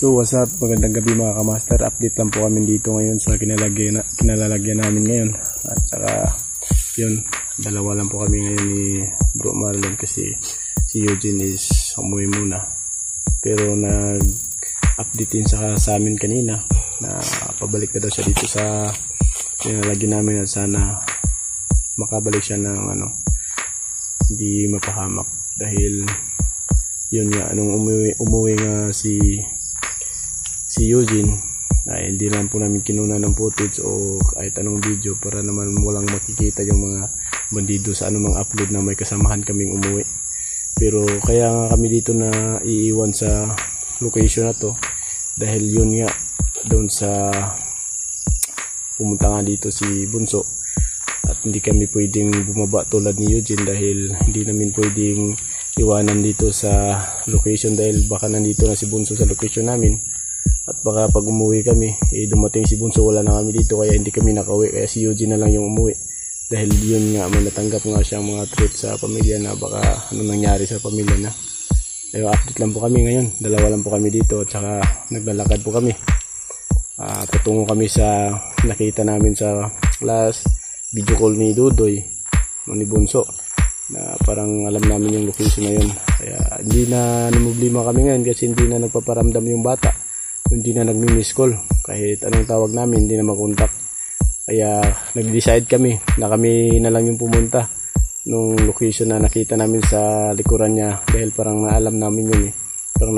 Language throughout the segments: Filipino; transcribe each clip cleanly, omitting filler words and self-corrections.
So what's up, magandang gabi mga kamaster. Update lang po kami dito ngayon sa kinalalagyan namin ngayon. At saka yun, dalawa lang po kami ngayon ni Bro Marlon kasi si Eugene is umuwi muna. Pero nag-update din sa amin kanina na pabalik na daw siya dito sa kinalalagyan namin at sana makabalik siya ng hindi mapahamak. Dahil yun nga, nung umuwi nga si Eugene ay hindi lang po namin kinuna ng footage o kahit anong video para naman walang makikita yung mga bandido sa anumang upload na may kasamahan kaming umuwi. Pero kaya nga kami dito na iiwan sa location na to dahil yun nga doon sa pumunta nga dito si Bunso at hindi kami pwedeng bumaba tulad ni Eugene dahil hindi namin pwedeng iwanan dito sa location dahil baka nandito na si Bunso sa location namin. At baka pag umuwi kami, dumating si Bunso, wala na kami dito kaya hindi kami nakauwi. Kaya si Eugene na lang yung umuwi. Dahil yun nga, may natanggap nga siyang mga threat sa pamilya na baka ano nangyari sa pamilya na. Kaya update lang po kami ngayon. Dalawa lang po kami dito at saka naglalakad po kami. Patungo kami sa nakita namin sa last video call ni Dudoy, ni Bunso. Na parang alam namin yung location na yun. Kaya hindi na namumblima kami ngayon kasi hindi na nagpaparamdam yung bata. Hindi na nagmi-miss call kahit anong tawag namin hindi na makontak. Kaya nag-decide kami na kami na lang yung pumunta nung location na nakita namin sa likuran niya dahil parang naalam namin yun parang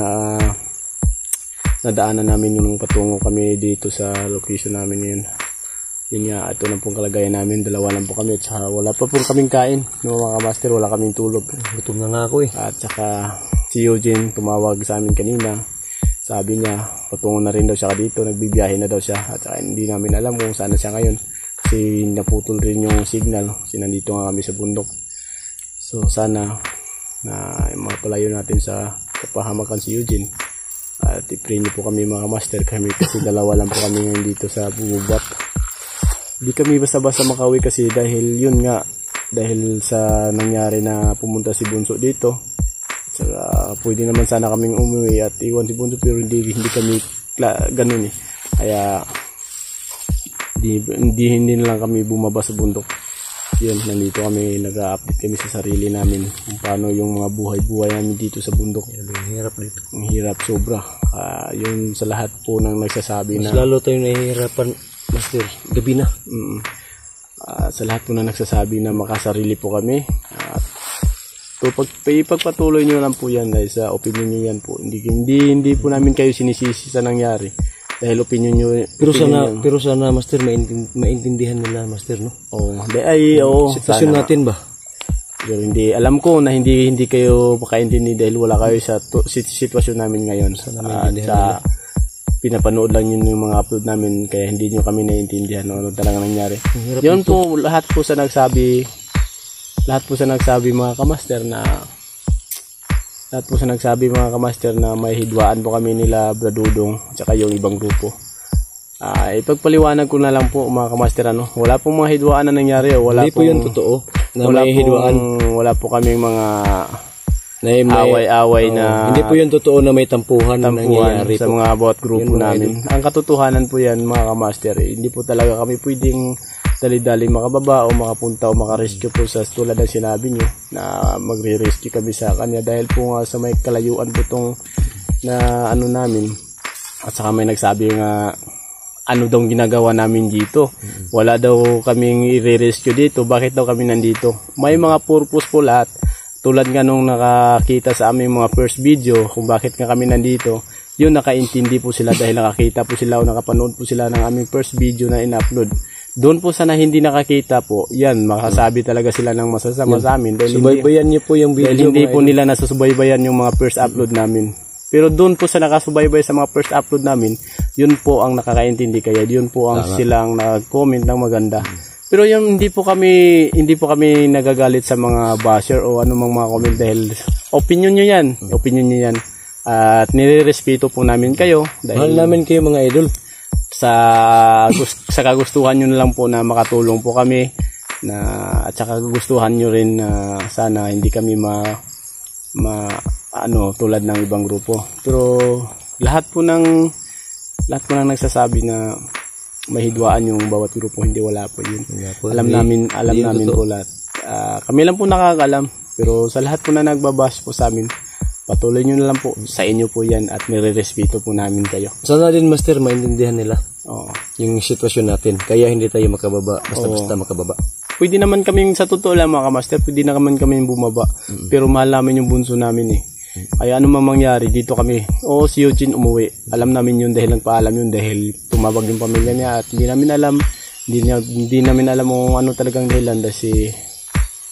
nadaanan namin yung patungo kami dito sa location namin yun. Yun nga, ito lang pong kalagayan namin, dalawa lang po kami at saka wala pa pong kaming kain mga master, wala kaming tulog. Gutom na nga ako At saka si Eugene tumawag sa amin kanina. Sabi niya, patungo na rin daw siya dito, nagbibiyahe na daw siya. At saka hindi namin alam kung saan na siya ngayon. Kasi naputol rin yung signal. Kasi nandito nga kami sa bundok. So sana na mapalayo natin sa kapahamakan si Eugene. At i-pray niyo po kami mga master kami kasi dalawa lang po kami ngayon dito sa bubak. Hindi kami basta-basta makauwi kasi dahil yun nga, dahil sa nangyari na pumunta si Bunso dito. Saka pwede naman sana kaming umuwi at iwan si Bunso pero hindi kami ganun Kaya hindi na lang kami bumaba sa bundok. Yun, nandito kami, nag-update kami sa sarili namin kung paano yung mga buhay-buhay namin dito sa bundok. Ang hirap dito. Ang hirap sobra. Yun sa lahat po nang nagsasabi na mas lalo tayong nahihirapan, master, gabi na. Sa lahat po na nagsasabi na makasarili po kami. So pagpatuloy nyo lang po yan dahil sa opinion nyo yan po. Hindi po namin kayo sinisisi sa nangyari. Dahil opinion nyo. Pero sana master maintindihan nila master no? Sitwasyon natin ba? Pero hindi, alam ko na hindi kayo makaintindi dahil wala kayo sa sitwasyon namin ngayon. Sa pinapanood lang yun yung mga upload namin kaya hindi nyo kami naiintindihan ano talaga nangyari. Yun po lahat po sa nagsabi mga kamaster na may hidwaan po kami nila Bradudong at saka yung ibang grupo. Ipagpaliwanag ko na lang po mga kamaster wala pong mga hidwaan na nangyari hindi po yun totoo na may hidwaan. Wala po kaming mga away-away na hindi po yun totoo na may tampuhan na nangyayari sa mga bawat grupo namin. Ang katotohanan po yan mga kamaster hindi po talaga kami pwedeng dali-dali makababa o makapunta o makarescue po sa tulad ng sinabi nyo na magre-rescue kami sa kanya dahil po nga sa may kalayuan po itong na namin at saka may nagsabi nga ano daw ginagawa namin dito. Wala daw kaming i-rescue dito. Bakit daw kami nandito? May mga purpose po lahat. Tulad nga nung nakakita sa aming mga first video kung bakit nga kami nandito, yun nakaintindi po sila dahil nakakita po sila o nakapanood po sila ng aming first video na in-upload. Doon po sana hindi nakakita po, yan, makasabi talaga sila ng masasama sa amin. Dahil subaybayan niyo po yung video. Dahil hindi po nila nasusubaybayan yung mga first upload namin. Pero doon po sa nakasubaybay sa mga first upload namin, yun po ang nakakaintindi, kaya yun po ang silang nag-comment ng maganda. Pero yung hindi po kami nagagalit sa mga basher o anumang mga comment dahil opinion nyo yan. At nirerespeto po namin kayo dahil mahal namin kayo mga idol. Sa kagustuhan nyo na lang po na makatulong po kami at sa kagustuhan nyo rin na sana hindi kami tulad ng ibang grupo. Pero lahat po nang nagsasabi na mahidwaan yung bawat grupo, hindi, wala po yun. Alam namin po lahat. Kami lang po nakakalam, pero sa lahat po na nagbabash po sa amin, patuloy nyo na lang po, sa inyo po yan at nire-respeto po namin kayo. Sana din master maintindihan nila yung sitwasyon natin, kaya hindi tayo makababa basta makababa. Pwede naman kaming, sa totoo lang mga kamaster, pwede naman kaming bumaba, pero mahal namin yung bunso namin eh. Kaya ano man mangyari, dito kami, si Eugene umuwi. Alam namin yun dahil nagpaalam yun, dahil tumawag yung pamilya niya at hindi namin alam kung ano talagang dahilan dahil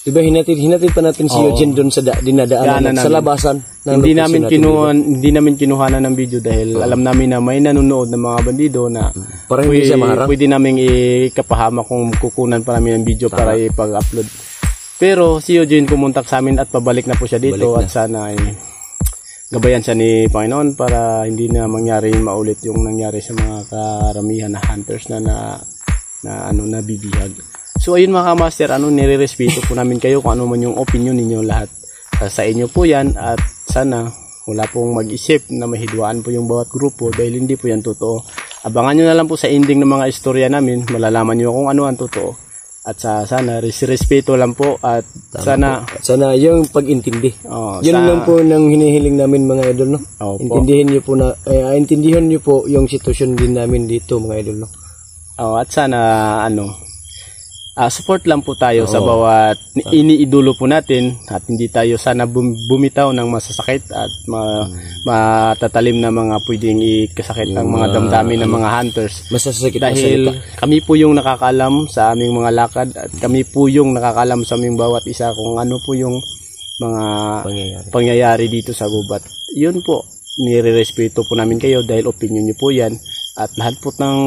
diba hinatid pa natin si Eugene doon sa dinadaanan sa labasan ng hindi namin kinuhanan ng video dahil alam namin na may nanonood ng mga bandido na para hindi siya maharap. Pwede namin ikapahamak kung kukunan pa namin ng video para ipag-upload. Pero si Eugene pumuntak sa amin at pabalik na po siya dito at sana ay gabayan siya ni Panginoon para hindi na mangyari maulit yung nangyari sa mga karamihan na hunters na bibihag. So ayun mga kamaster, nire-respeto po namin kayo kung ano man yung opinion ninyo lahat. Sa inyo po yan at sana wala pong mag-isip na mahidwaan po yung bawat grupo dahil hindi po yan totoo. Abangan nyo na lang po sa ending ng mga istorya namin, malalaman nyo kung ano ang totoo. At sana respeto lang po at sana yung pag-intindi. Yun lang po nang hinihiling namin mga idol, no? Intindihan niyo po yung sitwasyon din namin dito mga idol, no? At sana support lang po tayo sa bawat iniidolo po natin at hindi tayo sana bumitaw ng masasakit at matatalim na mga pwedeng ikasakit ng mga damdamin ng mga hunters. Masasakit dahil kami po yung nakakaalam sa aming mga lakad at kami po yung nakakaalam sa aming bawat isa kung ano po yung mga pangyayari dito sa gubat. Yun po, nire-respeto po namin kayo dahil opinion nyo po yan. At lahat po ng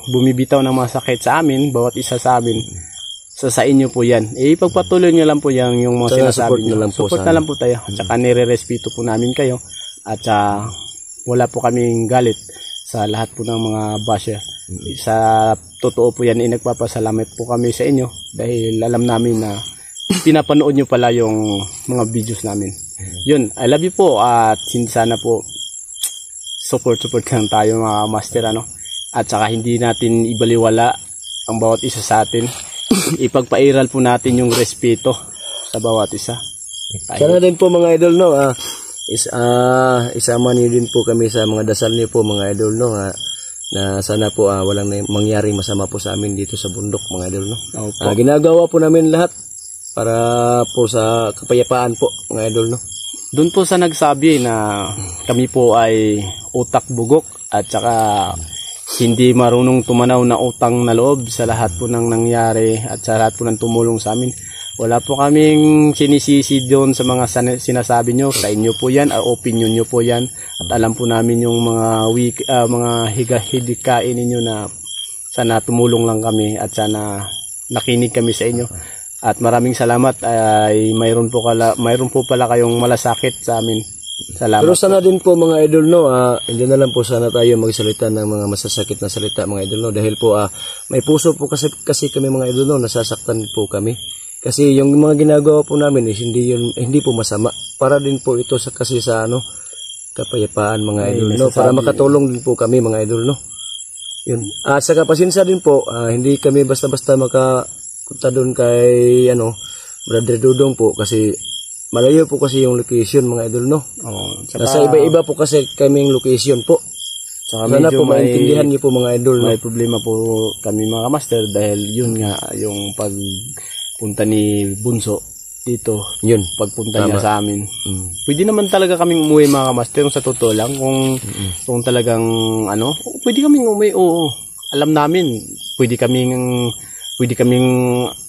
bumibitaw ng masakit sa amin, bawat isa sa amin, sa inyo po yan. Ipagpatuloy nyo lang po yan yung mga sinasabi nyo. Support na lang po tayo. At saka nire-respeto po namin kayo. At wala po kaming galit sa lahat po ng mga basher. Sa totoo po yan, nagpapasalamat po kami sa inyo dahil alam namin na pinapanood nyo pala yung mga videos namin. Yun, I love you po at sana po support lang tayo mga master at saka hindi natin ibaliwala ang bawat isa sa atin. Ipagpairal po natin yung respeto sa bawat isa. Sana din po mga idol, no, isama niyo din po kami sa mga dasal niyo po mga idol, no, na sana po walang mangyaring masama po sa amin dito sa bundok mga idol, no. Ginagawa po namin lahat para po sa kapayapaan po mga idol, no. Doon po sa nagsabi na kami po ay utak bugok at saka hindi marunong tumanaw na utang na loob sa lahat po ng nangyari at sa lahat po ng tumulong sa amin. Wala po kaming sinisisi doon sa mga sinasabi nyo. Sa inyo po yan, opinion nyo po yan. At alam po namin yung mga hidikain ninyo na sana tumulong lang kami at sana nakinig kami sa inyo. At maraming salamat ay mayroon po pala kayong malasakit sa amin. Salamat. Pero sana din po mga idol, no, hindi na lang po sana tayo magsalita ng mga masasakit na salita mga idol, no, dahil po may puso po kasi kami mga idol, no, nasasaktan po kami. Kasi yung mga ginagawa po namin is hindi po masama. Para din po ito sa kapayapaan mga idol, no, para makatulong din po kami mga idol, no. Yun. At sa pasensya din po, hindi kami basta-basta punta doon kay Brother Dudong po kasi malayo po kasi yung location mga idol, no. Nasa iba-iba po kasi kaming location po. Tsaka Sana medyo po maintindihan niyo po mga idol, no? may problema po kami mga master dahil yun nga yung pagpunta ni Bunso dito, Yun. pagpunta Tama. niya sa amin. Pwede naman talaga kaming umuwi mga master sa totoo lang kung talagang ano, pwede kaming umuwi, oo. Alam namin, pwede kaming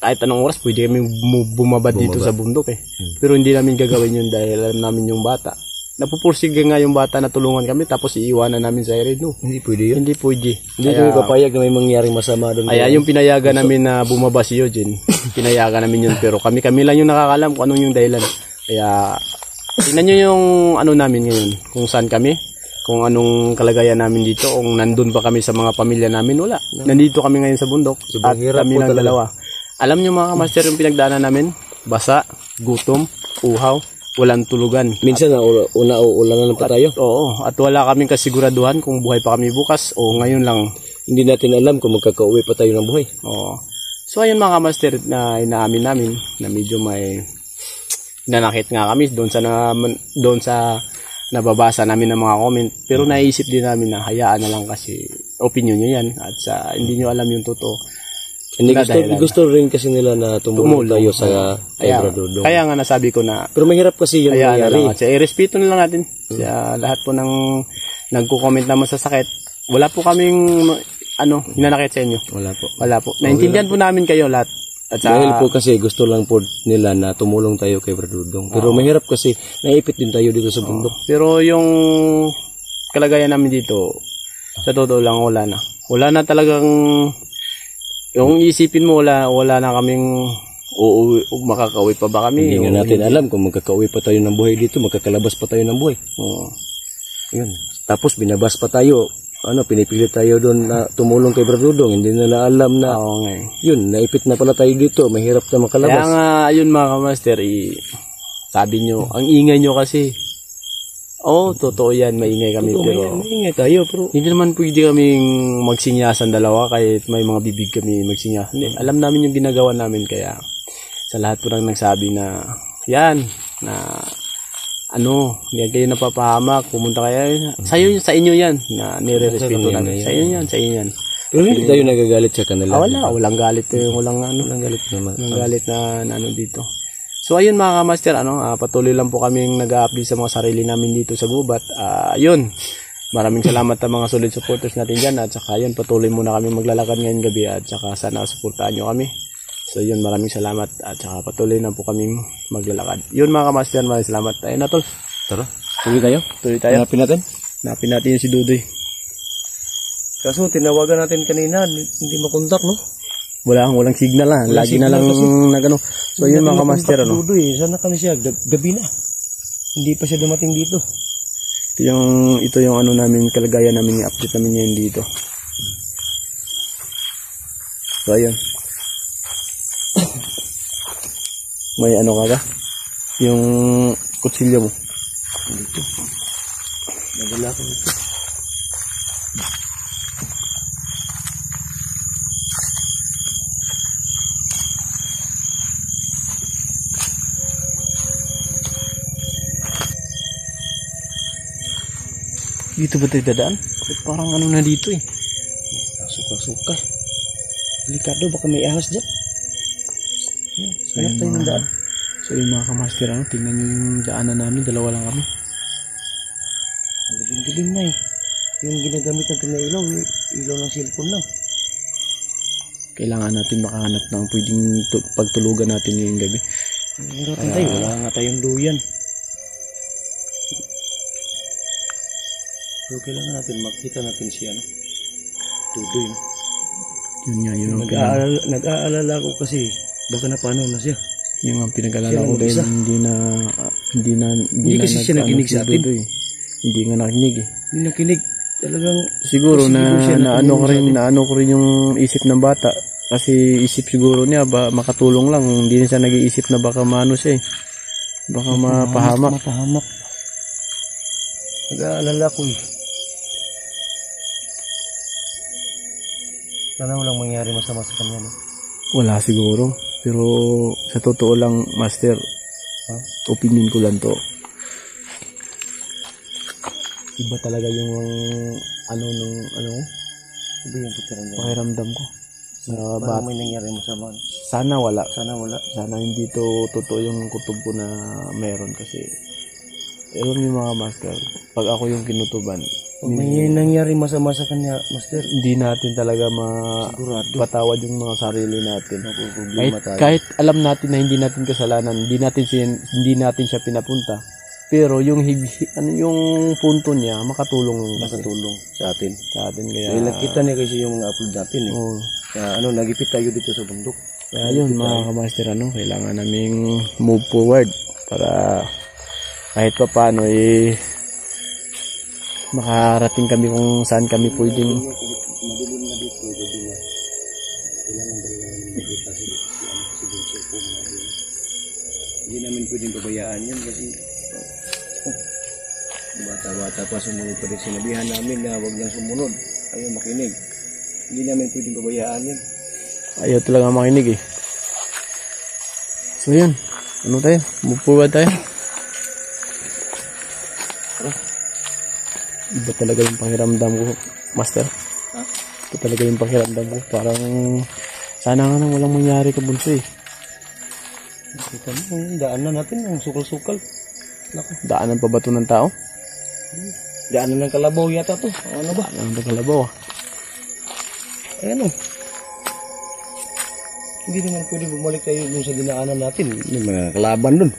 kahit anong oras pwede kaming bumaba dito sa bundok eh. Pero hindi namin gagawin yun dahil alam namin yung bata. Napupursige nga yung bata na tulungan kami tapos iiwanan namin sa area. No, Hindi pwede yun. hindi pwede. Hindi kami papayag na may mangyaring masama doon. Kaya yung pinayagan namin na bumaba si Eugene, pinayagan namin yun. Pero kami lang yung nakakalam kung anong yung dahilan. Kaya tingnan nyo yung ano namin ngayon, kung saan kami, kung anong kalagayan namin dito, kung nandun pa kami sa mga pamilya namin, wala. Nandito kami ngayon sa bundok at hirap kami po lang talaga. dalawa. Alam nyo mga kamaster yung pinagdaanan namin, basa, gutom, uhaw, walang tulugan. Minsan ulangan pa tayo. Oo, at wala kaming kasiguraduhan kung buhay pa kami bukas o ngayon lang. Hindi natin alam kung magkakauwi pa tayo ng buhay. Oo. So ayun mga kamaster na inaamin namin na medyo may nanakit nga kami doon sa nababasa namin ng mga comment. Pero naisip din namin na hayaan na lang kasi opinion nyo yan at hindi nyo alam yung totoo. Hindi gusto rin kasi nila na tumulong tayo sa Dudong. Kaya nga nasabi ko na Pero mahirap kasi yung hayaan na nangyari. lang. Kasi respeto na lang natin sa lahat po ng nagko-comment na masasakit. Wala po kaming hinanakit sa inyo. Wala po. Naintindihan po namin kayo lahat. At Dahil po kasi gusto lang po nila na tumulong tayo kay Dudong. Pero mahirap kasi naipit din tayo dito sa bundok. Pero yung kalagayan namin dito, sa totoo lang wala na. Wala na talagang, yung isipin mo wala na kaming makakauwi pa ba kami? Hindi nga natin alam kung magkakauwi pa tayo ng buhay dito, magkakalabas pa tayo ng buhay. Oo. Yun. Tapos binabas pa tayo. Pinipilit tayo doon na tumulong kay Dudong. Hindi na alam na Oo nga eh. yun, naipit na pala tayo dito. Mahirap na makalabas. Kaya nga, yun mga kamaster, sabi nyo, ang ingay nyo kasi. Oo, totoo yan, maingay kami. Pero Maingay tayo, pero hindi naman pwede kaming magsinyasan dalawa kahit may mga bibig kami magsinyasan. Hindi, alam namin yung ginagawa namin kaya sa lahat po nang nagsabi na yan, na yan kayo napapahamak, pumunta kayo. Sa inyo yan, na nire-respeto namin. Sa inyo yan. pero hindi tayo nagagalit sa kanila. Walang galit walang galit naman. Walang galit na dito. So ayun mga kamaster, patuloy lang po kaming nag-a-update sa mga sarili namin dito sa gubat. Yun. Maraming salamat sa mga solid supporters natin dyan at saka yun, patuloy muna kami maglalakad ngayong gabi at saka sana suportahan nyo kami. So yun, maraming salamat at saka patuloy na po kaming maglalakad. Yun mga kamaster, maraming salamat. Ayun na tol. Tara, tuloy tayo. Hanapin natin. Hanapin natin yung si Dudoy. Kaso tinawagan natin kanina, hindi makontak, no? Walang signal lang. Lagi na lang nagano. So yun mga kamaster, Dudoy, sana kami siya, gabi na. Hindi pa siya dumating dito. Ito yung namin, kalagayan namin, yung update namin ngayon dito. So ayun. May ka ba? Yung kutsilyo mo. Dito. Nagala ko dito. Dito ba tayo dadaan? Parang na dito eh. Suka-suka. Delikado, baka may ahas dyan. Hanap tayo ng daan. So yung mga kamaster, tingnan nyo yung daanan namin, dalawa lang kami. Ang galing-galing na eh. Yung ginagamit natin na ilaw, yung ilaw ng cellphone lang. Kailangan natin makahanap ng pwedeng pagtulugan natin ngayong gabi. Meron tayo, wala nga tayong duyan. So kailangan natin makita natin siya, no? Tudoy, no? Yun nga, yun ang Nag-aalala ko kasi baka napano na siya. yung ang pinag-alala ko dahil Hindi kasi siya nakinig sa atin. Hindi nga nakinig eh. Hindi nakinig. Talagang Siguro naano ko rin yung isip ng bata. Kasi isip siguro niya makatulong lang. Hindi na siya nag-iisip na baka maano siya eh. Baka mapahamak. Mapahamak. Nag-aalala ko eh. Sana walang mangyari masama sa kanya, no? Wala siguro. Pero sa totoo lang, master, opinion ko lang to. Iba talaga yung ano Iba yung pakiramdam. pakiramdam ko. Sa Parang may nangyari masama. sana wala. Sana wala. Sana hindi to totoo yung kutob ko na meron kasi alam niyo mga master, pag ako yung kinutuban, Pag may nangyari masama sa kanya, Master, hindi natin talaga sigurado. mapatawad yung mga sarili natin. Problema tayo. Kahit alam natin na hindi natin kasalanan, hindi natin siya pinapunta. Pero yung yung punto niya makatulong Makatulong sa atin. sa atin kaya. Dahil nakita niya kasi yung mga upload natin eh. Oo. Kaya nagipit tayo dito sa bundok. Kaya yun mga kamaster, kailangan naming move forward para kahit pa paano makarating kami kung saan kami pwedeng. Madilim na dito, gabi na. Kailangan talaga makita si Bunso po. Hindi namin pwedeng pabayaan yan kasi bata-bata pa sumunod pa rin. Sinabihan namin na huwag nang sumunod. Ayaw makinig. Hindi namin pwedeng pabayaan yan. Ayaw talaga makinig eh. So yun, tayo? Move forward tayo. Iba talaga yung pakiramdam ko, Master. Ha? Iba talaga yung pakiramdam ko. Parang sana nga nang walang mangyari ka, Bunso eh. Kita mo, yung daanan natin, yung sukal-sukal. Naku. Daanan pa ba ito ng tao? Daanan ng kalabaw yata to. Ano ba? Daanan ng kalabaw ah. Ayan o. Hindi naman pwede bumalik tayo dun sa dinaanan natin. May mga kalaban dun.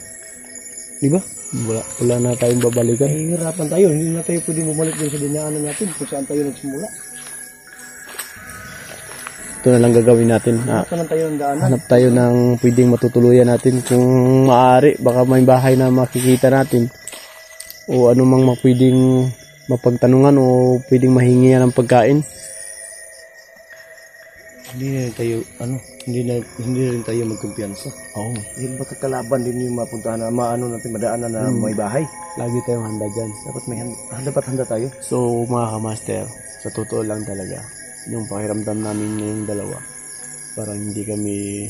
Di ba? Wala na tayong babalikan. Ay, hirapan tayo. Hindi na tayo pwede bumalik dun sa dinaanan natin kung saan tayo nagsimula. Ito na lang gagawin natin. Hirapan tayo ng daanan. Hanap tayo ng pwedeng matutuluyan natin. Kung maaari, baka may bahay na makikita natin. O anumang pwedeng mapagtanungan o pwedeng mahingihan ng pagkain. Hindi na rin tayo, hindi na rin tayo magkumpiyansa. Oo. Yung baka kalaban din yung mapuntahan na natin madaanan na may bahay. Lagi tayong handa dyan. Dapat handa tayo. So mga kamaster, sa totoo lang talaga, yung pakiramdam namin ngayong dalawa, parang hindi kami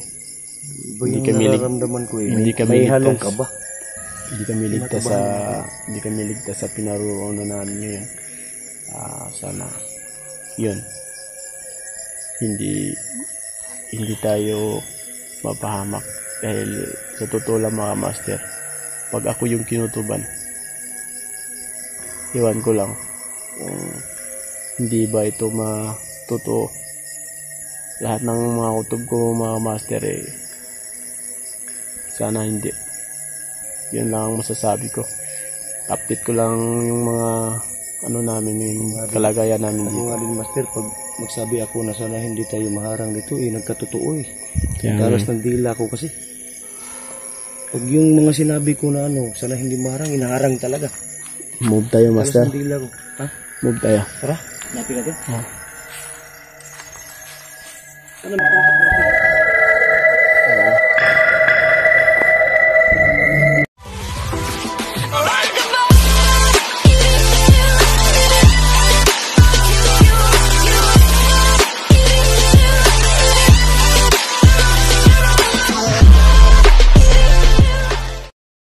nararamdaman ko eh. hindi kami may ligtas. halong kaba. Hindi kami ligtas sa pinaroonan namin ngayon. Sana yun, hindi tayo mapahamak dahil sa totoo lang mga master, pag ako yung kinutuban, iwan ko lang kung hindi ba ito matotoo. Lahat ng mga kutob ko mga master sana hindi. Yun lang ang masasabi ko. Update ko lang yung mga namin, yung kalagayan namin Ako dito. nga din Master, pag magsabi ako na sana hindi tayo maharang dito nagkatotoo Kaya Taras ng dila ko kasi. Pag yung mga sinabi ko na sana hindi maharang, inaharang talaga. move tayo master. Taras ng dila ko. Ha? Move tayo. Tara, napin natin. Oh. Ano